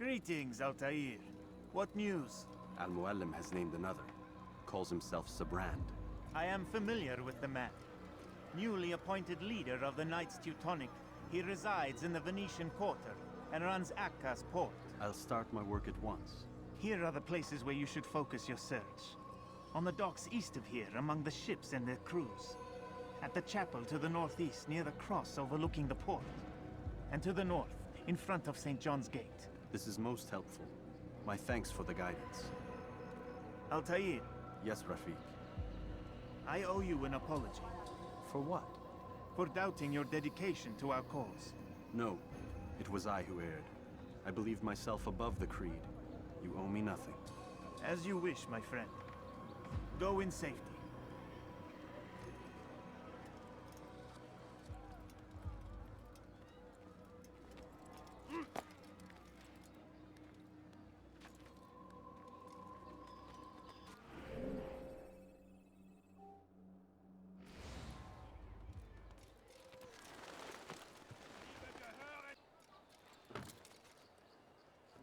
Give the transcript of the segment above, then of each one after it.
Greetings, Altaïr. What news? Al-Muallim has named another. Calls himself Sabrand. I am familiar with the man. Newly appointed leader of the Knights Teutonic, he resides in the Venetian Quarter and runs Akka's port. I'll start my work at once. Here are the places where you should focus your search. On the docks east of here, among the ships and their crews. At the chapel to the northeast, near the cross overlooking the port. And to the north, in front of St. John's Gate. This is most helpful. My thanks for the guidance. Altaïr. Yes, Rafiq. I owe you an apology. For what? For doubting your dedication to our cause. No, it was I who erred. I believed myself above the creed. You owe me nothing. As you wish, my friend. Go in safety.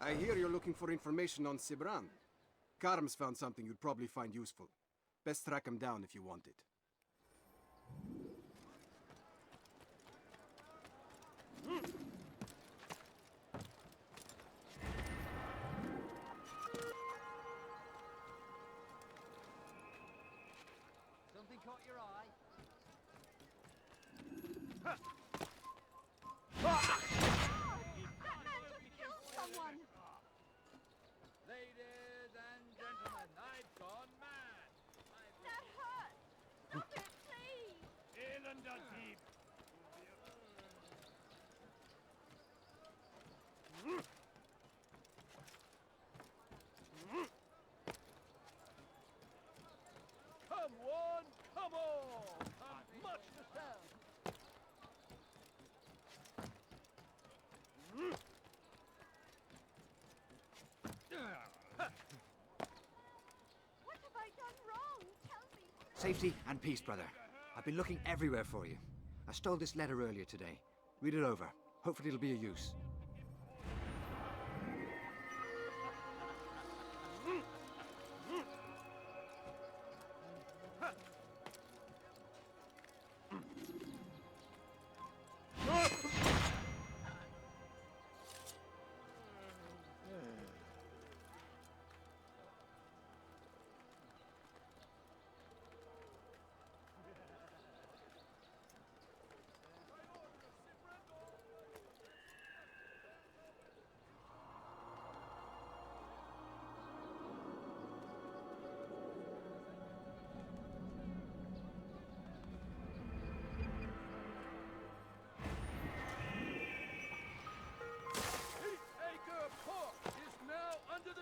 I hear you're looking for information on Sibran. Karm's found something you'd probably find useful. Best track him down if you want it. Something caught your eye? Someone! Ladies and gentlemen, I've gone mad! That hurt! Stop it, please! Elender deep! Come on, come on! I'm much to sell! What have I done wrong? Tell me! Safety and peace, brother. I've been looking everywhere for you. I stole this letter earlier today. Read it over. Hopefully it'll be of use.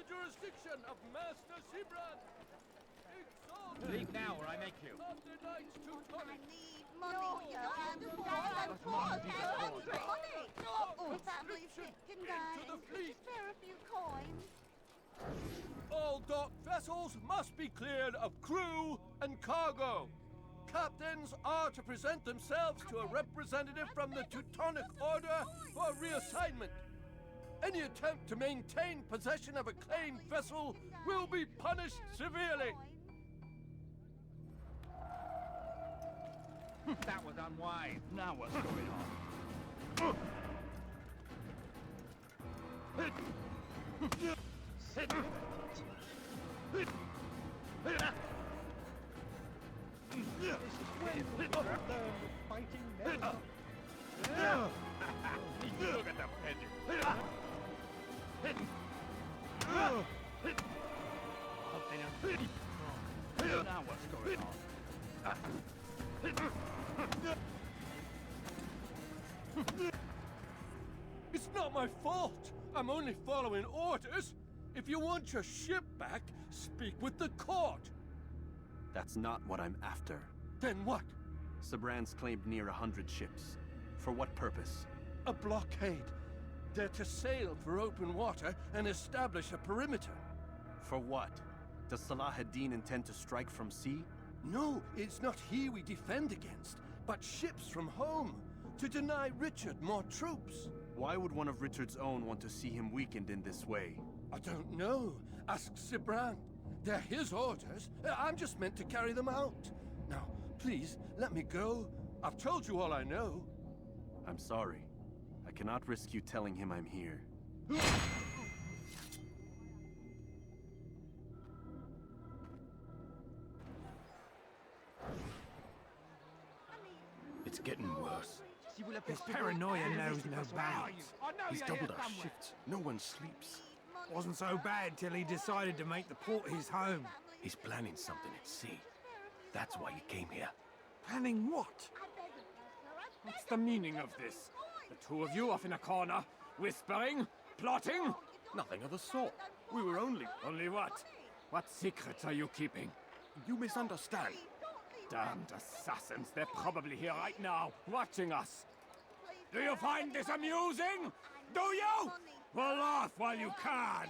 Jurisdiction of Master Sibran! Exalted! Leave now or I make you! Of the Knights Teutonic! Need money! And money! Oh, family sick and dying. Into the fleet! Spare a few coins. All docked vessels must be cleared of crew and cargo. Captains are to present themselves to a representative from the Teutonic Order for reassignment. Any attempt to maintain possession of a claimed vessel will be punished severely. That was unwise. Now what's going on? Sit. This is where the fighting men. Look at the peasant. Now what's going on? It's not my fault. I'm only following orders. If you want your ship back, speak with the court. That's not what I'm after. Then what? Sabrand's claimed near 100 ships. For what purpose? A blockade. They're to sail for open water and establish a perimeter. For what? Does Salah ad-Din intend to strike from sea? No, it's not he we defend against, but ships from home, to deny Richard more troops. Why would one of Richard's own want to see him weakened in this way? I don't know. Ask Sibrand. They're his orders. I'm just meant to carry them out. Now, please, let me go. I've told you all I know. I'm sorry. I cannot risk you telling him I'm here. It's getting worse. His paranoia knows no bounds. He's doubled our shifts. No one sleeps. Wasn't so bad till he decided to make the port his home. He's planning something at sea. That's why he came here. Planning what? What's the meaning of this? The two of you off in a corner, whispering, plotting? Nothing of the sort. We were only... Only what? What secrets are you keeping? You misunderstand. Damned assassins, they're probably here right now, watching us. Do you find this amusing? Do you? Well, laugh while you can.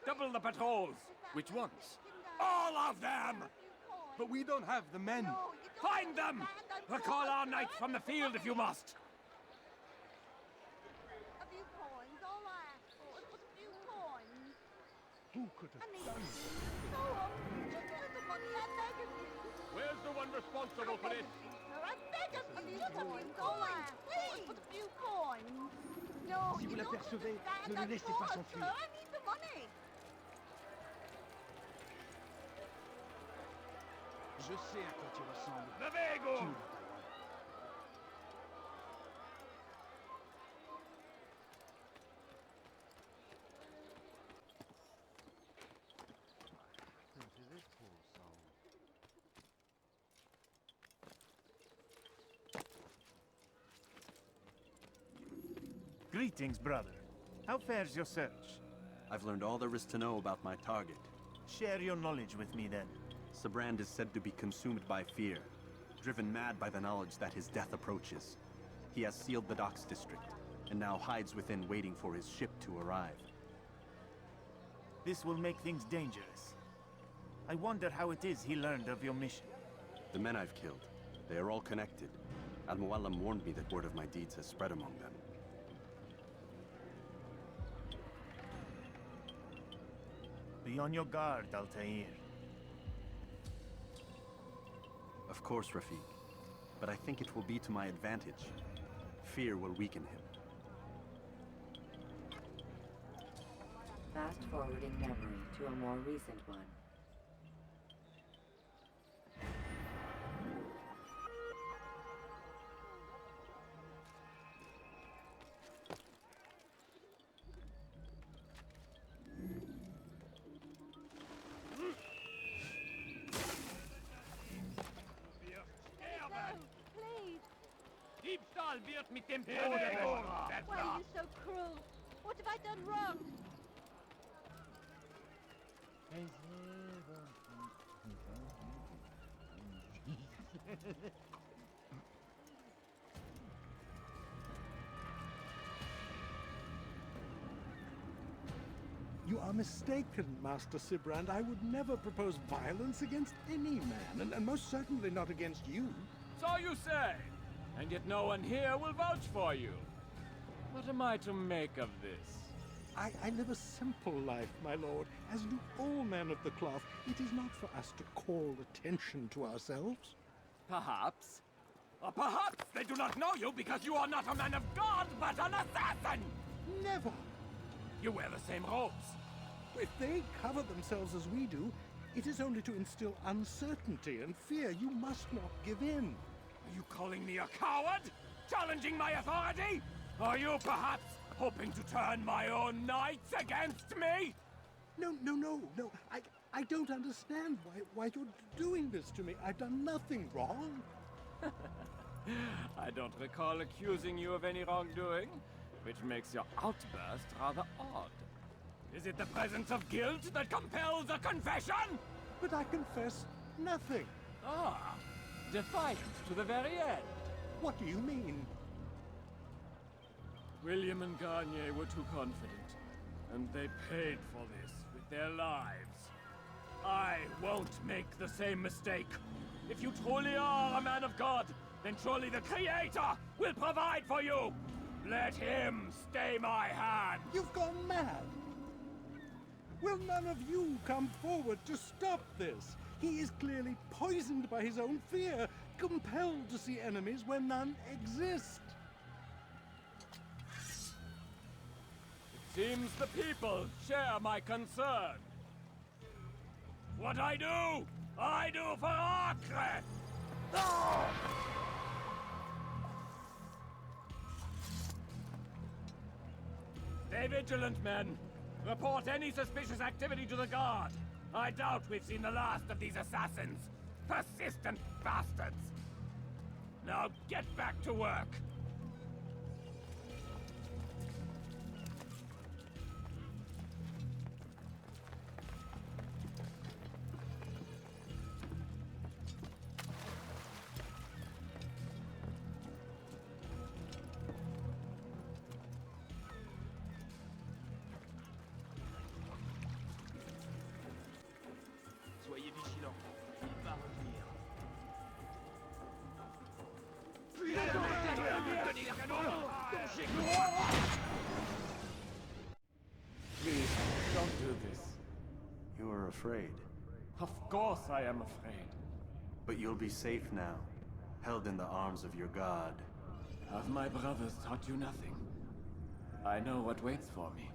Double the patrols. Which ones? All of them! But we don't have the men. Find them! Recall our knights from the field if you must. A few coins, all I ask for is a few coins. Who could have done this? Go on, just a little money, I beg of you. Where's the one responsible for it? I beg of you, just a few coins, please. Just a few coins. No, Si vous you don't l'apercevez, understand. ne le laissez pas s'enfuir. I need the money. Je sais à quoi tu ressembles. Navego! Greetings, brother. How fares your search? I've learned all there is to know about my target. Share your knowledge with me, then. Sibrand is said to be consumed by fear, driven mad by the knowledge that his death approaches. He has sealed the docks district, and now hides within waiting for his ship to arrive. This will make things dangerous. I wonder how it is he learned of your mission. The men I've killed, they are all connected. Al-Muallam warned me that word of my deeds has spread among them. Be on your guard, Altaïr. Of course, Rafiq. But I think it will be to my advantage. Fear will weaken him. Fast-forwarding memory to a more recent one. Please. Diebstahl wird mit dem Why are you so cruel? What have I done wrong? You are mistaken, Master Sibrand. I would never propose violence against any man, and most certainly not against you. So you say, and yet no one here will vouch for you. What am I to make of this? I live a simple life, my lord, as do all men of the cloth. It is not for us to call attention to ourselves. Perhaps. Or perhaps they do not know you because you are not a man of God, but an assassin! Never! You wear the same robes. If they cover themselves as we do, it is only to instill uncertainty and fear. You must not give in. Are you calling me a coward? Challenging my authority? Are you perhaps hoping to turn my own knights against me? No. I don't understand why you're doing this to me. I've done nothing wrong. I don't recall accusing you of any wrongdoing, which makes your outburst rather odd. Is it the presence of guilt that compels a confession? But I confess nothing. Ah, defiant to the very end. What do you mean? William and Garnier were too confident, and they paid for this with their lives. I won't make the same mistake. If you truly are a man of God, then surely the Creator will provide for you! Let him stay my hand! You've gone mad! Will none of you come forward to stop this? He is clearly poisoned by his own fear, compelled to see enemies where none exist. It seems the people share my concern. What I do for Acre! Stay vigilant, men. Report any suspicious activity to the guard. I doubt we've seen the last of these assassins. Persistent bastards. Now get back to work. Soyez vigilants. Il va revenir. Please, don't do this. You are afraid. Of course I am afraid. But you'll be safe now, held in the arms of your god. Have my brothers taught you nothing? I know what waits for me.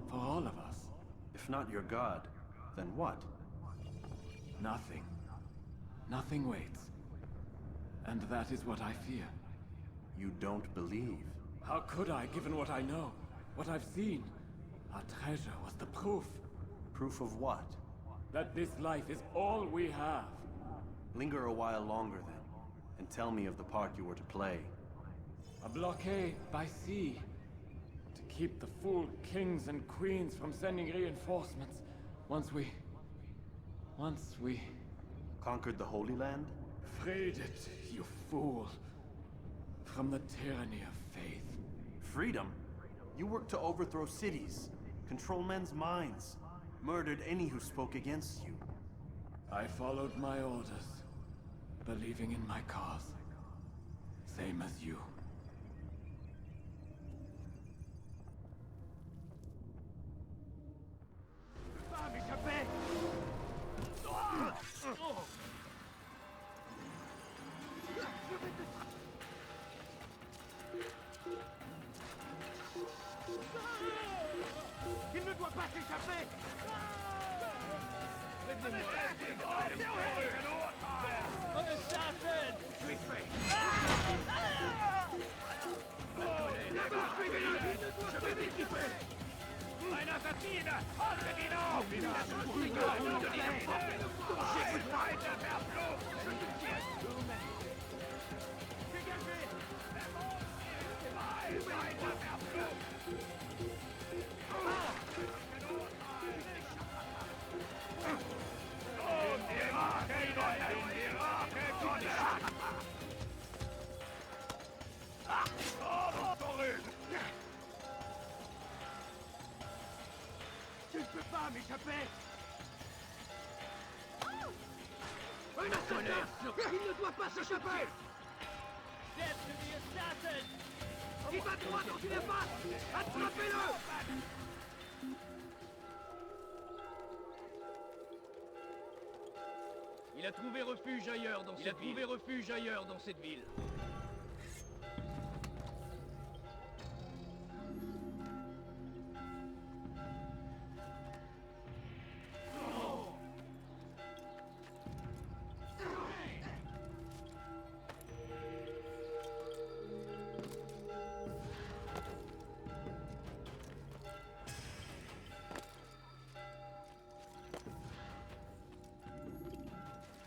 For all of us. If not your god, then what? Nothing. Nothing waits. And that is what I fear. You don't believe. How could I, given what I know? What I've seen? Our treasure was the proof. Proof of what? That this life is all we have. Linger a while longer then, and tell me of the part you were to play. A blockade by sea. To keep the fool kings and queens from sending reinforcements. Once we... Conquered the Holy Land? Freed it, you fool. From the tyranny of faith. Freedom? You worked to overthrow cities, control men's minds, murdered any who spoke against you. I followed my orders, believing in my cause. Same as you. Il ne doit pas s'échapper! Un assassin! Je suis fait! Je vais m'équiper! Un assassine! Enlevez-le! J'ai pas été faire flot! Je te tiens! Dégagez! Tu ne peux pas m'échapper! Un assassin! Il ne doit pas s'échapper! Death to the assassin! Il va droit dans une impasse! Attrapez-le! Il a trouvé refuge ailleurs dans cette ville.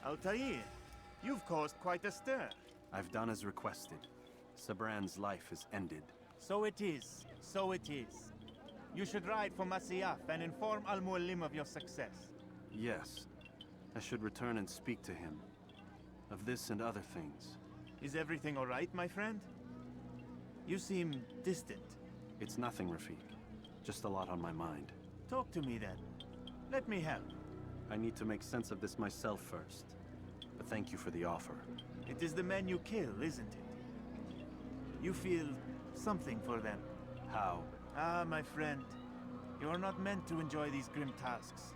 Altaïr, you've caused quite a stir. I've done as requested. Sabran's life is ended. So it is. So it is. You should ride for Masyaf and inform Al-Muallim of your success. Yes. I should return and speak to him. Of this and other things. Is everything all right, my friend? You seem distant. It's nothing, Rafik. Just a lot on my mind. Talk to me then. Let me help. I need to make sense of this myself first. But thank you for the offer. It is the men you kill, isn't it? You feel something for them. How? Ah, my friend. You are not meant to enjoy these grim tasks.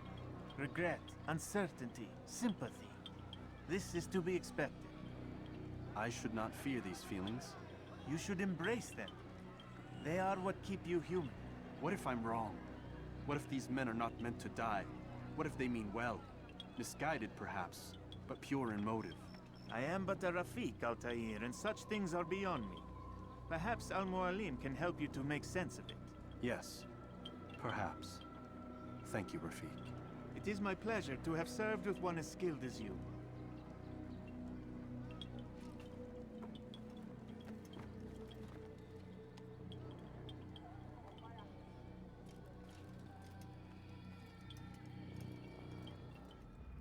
Regret, uncertainty, sympathy. This is to be expected. I should not fear these feelings. You should embrace them. They are what keep you human. What if I'm wrong? What if these men are not meant to die? What if they mean well? Misguided, perhaps, but pure in motive. I am but a Rafiq, Altaïr, and such things are beyond me. Perhaps Al-Mualim can help you to make sense of it. Yes, perhaps. Thank you, Rafiq. It is my pleasure to have served with one as skilled as you.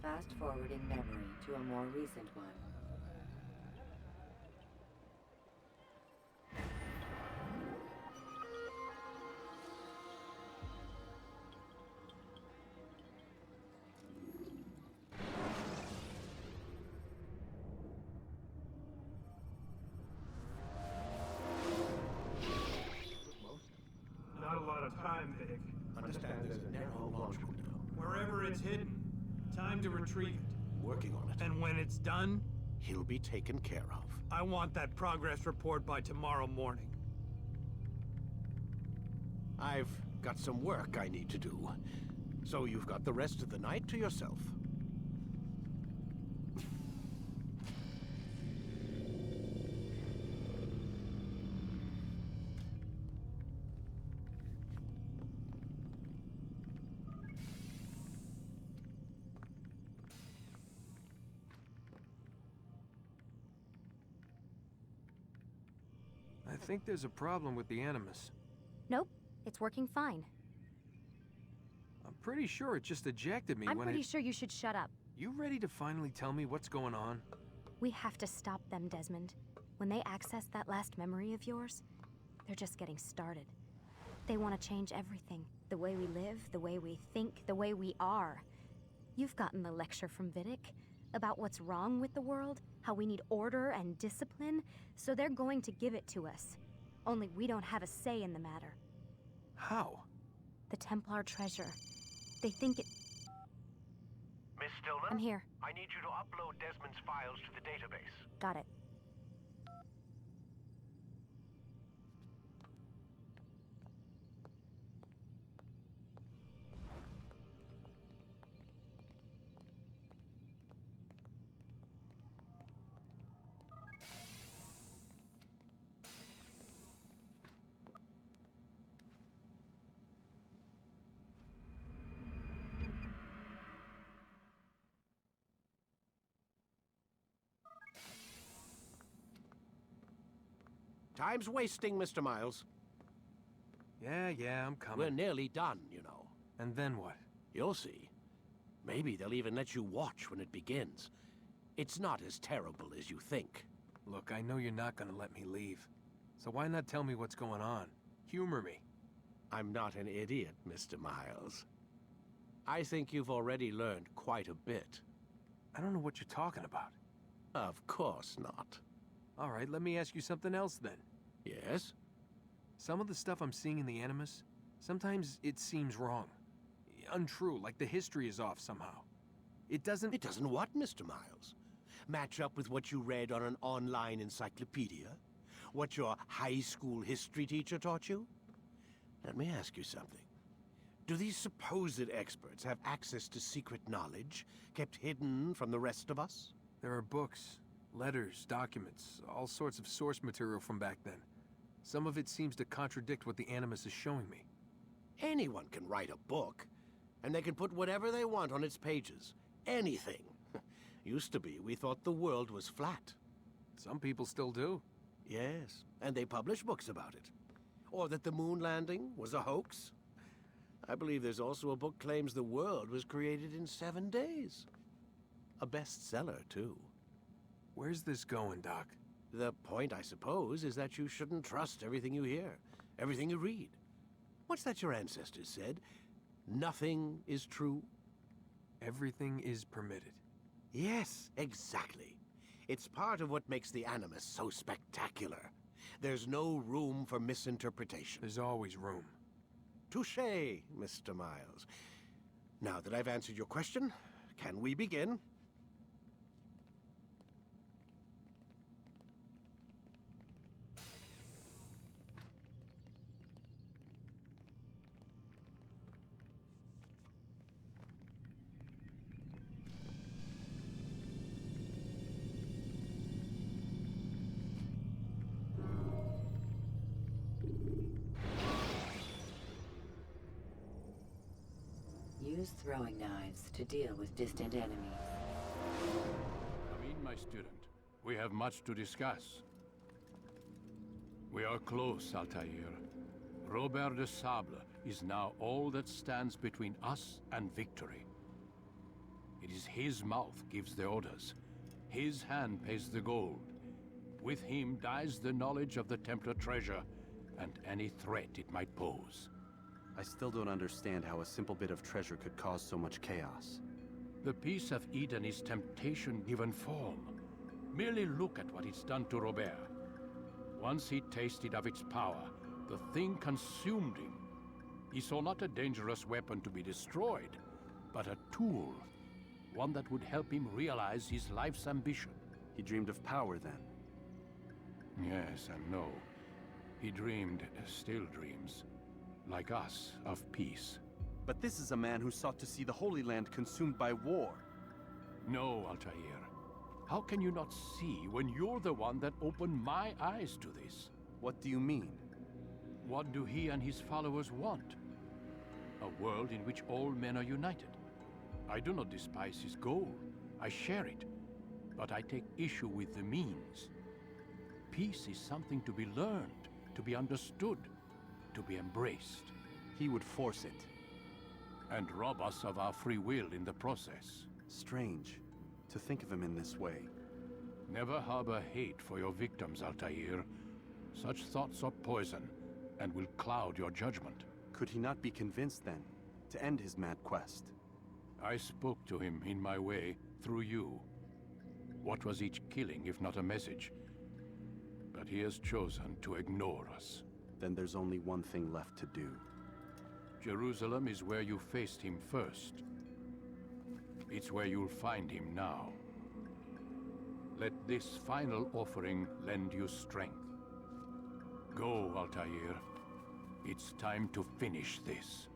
Fast forwarding memory to a more recent one. Not a lot of time, Vic. Understand there's a narrow launch window. Wherever it's hidden, time to retrieve it. Working on it. And when it's done, He'll be taken care of. I want that progress report by tomorrow morning. I've got some work I need to do. So you've got the rest of the night to yourself. I think there's a problem with the Animus. Nope, it's working fine. I'm pretty sure it just ejected me I'm when pretty sure you should shut up. You ready to finally tell me what's going on? We have to stop them, Desmond. When they access that last memory of yours, they're just getting started. They want to change everything. The way we live, the way we think, the way we are. You've gotten the lecture from Vidic about what's wrong with the world, how we need order and discipline, so they're going to give it to us. Only we don't have a say in the matter. How? The Templar treasure. They think it... Miss Stillman? I'm here. I need you to upload Desmond's files to the database. Got it. Time's wasting, Mr. Miles. Yeah, I'm coming. We're nearly done, you know. And then what? You'll see. Maybe they'll even let you watch when it begins. It's not as terrible as you think. Look, I know you're not gonna let me leave. So why not tell me what's going on? Humor me. I'm not an idiot, Mr. Miles. I think you've already learned quite a bit. I don't know what you're talking about. Of course not. All right, let me ask you something else then. Yes? Some of the stuff I'm seeing in the Animus, sometimes it seems wrong. Untrue, like the history is off somehow. It doesn't... It doesn't what, Mr. Miles? Match up with what you read on an online encyclopedia? What your high school history teacher taught you? Let me ask you something. Do these supposed experts have access to secret knowledge, kept hidden from the rest of us? There are books, letters, documents, all sorts of source material from back then. Some of it seems to contradict what the Animus is showing me. Anyone can write a book, and they can put whatever they want on its pages. Anything. Used to be, we thought the world was flat. Some people still do. Yes, and they publish books about it. Or that the moon landing was a hoax. I believe there's also a book claims the world was created in 7 days. A bestseller, too. Where's this going, Doc? The point, I suppose, is that you shouldn't trust everything you hear, everything you read. What's that your ancestors said? Nothing is true? Everything is permitted. Yes, exactly. It's part of what makes the Animus so spectacular. There's no room for misinterpretation. There's always room. Touché, Mr. Miles. Now that I've answered your question, can we begin? Use throwing knives to deal with distant enemies. Come in, my student. We have much to discuss. We are close, Altaïr. Robert de Sable is now all that stands between us and victory. It is his mouth gives the orders. His hand pays the gold. With him dies the knowledge of the Templar treasure and any threat it might pose. I still don't understand how a simple bit of treasure could cause so much chaos. The Peace of Eden is temptation given form. Merely look at what it's done to Robert. Once he tasted of its power, the thing consumed him. He saw not a dangerous weapon to be destroyed, but a tool. One that would help him realize his life's ambition. He dreamed of power then? Yes and no. He dreamed, still dreams. Like us, of peace. But this is a man who sought to see the Holy Land consumed by war. No, Altaïr. How can you not see when you're the one that opened my eyes to this? What do you mean? What do he and his followers want? A world in which all men are united. I do not despise his goal. I share it. But I take issue with the means. Peace is something to be learned, to be understood, to be embraced. He would force it. And rob us of our free will in the process. Strange, to think of him in this way. Never harbor hate for your victims, Altaïr. Such thoughts are poison, and will cloud your judgment. Could he not be convinced, then, to end his mad quest? I spoke to him in my way, through you. What was each killing, if not a message? But he has chosen to ignore us. Then there's only one thing left to do. Jerusalem is where you faced him first. It's where you'll find him now. Let this final offering lend you strength. Go, Altaïr. It's time to finish this.